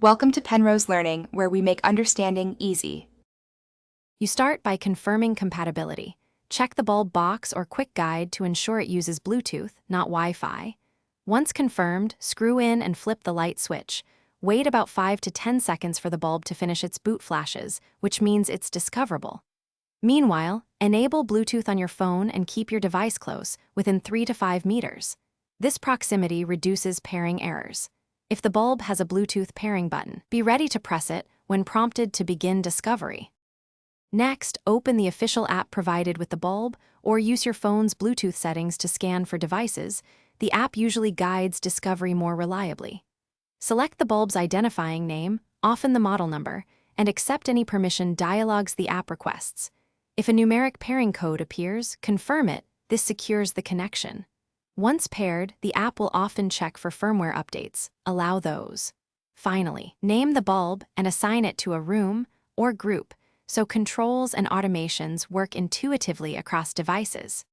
Welcome to Penrose Learning, where we make understanding easy. You start by confirming compatibility. Check the bulb box or quick guide to ensure it uses Bluetooth, not Wi-Fi. Once confirmed, screw in and flip the light switch. Wait about 5 to 10 seconds for the bulb to finish its boot flashes, which means it's discoverable. Meanwhile, enable Bluetooth on your phone and keep your device close, within 3 to 5 meters. This proximity reduces pairing errors. If the bulb has a Bluetooth pairing button, be ready to press it when prompted to begin discovery. Next, open the official app provided with the bulb or use your phone's Bluetooth settings to scan for devices. The app usually guides discovery more reliably. Select the bulb's identifying name, often the model number, and accept any permission dialogues the app requests. If a numeric pairing code appears, confirm it. This secures the connection. Once paired, the app will often check for firmware updates. Allow those. Finally, name the bulb and assign it to a room or group so controls and automations work intuitively across devices.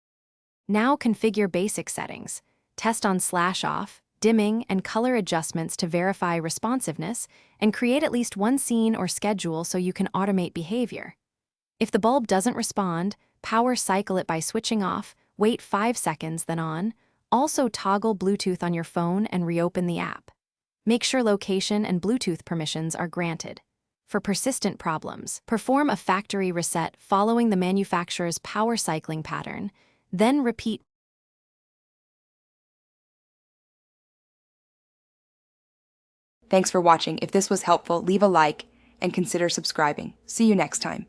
Now configure basic settings. Test on /off, dimming, and color adjustments to verify responsiveness, and create at least one scene or schedule so you can automate behavior. If the bulb doesn't respond, power cycle it by switching off, wait 5 seconds, then on. Also toggle Bluetooth on your phone and reopen the app. Make sure location and Bluetooth permissions are granted. For persistent problems, perform a factory reset following the manufacturer's power cycling pattern, then repeat. Thanks for watching. If this was helpful, leave a like and consider subscribing. See you next time.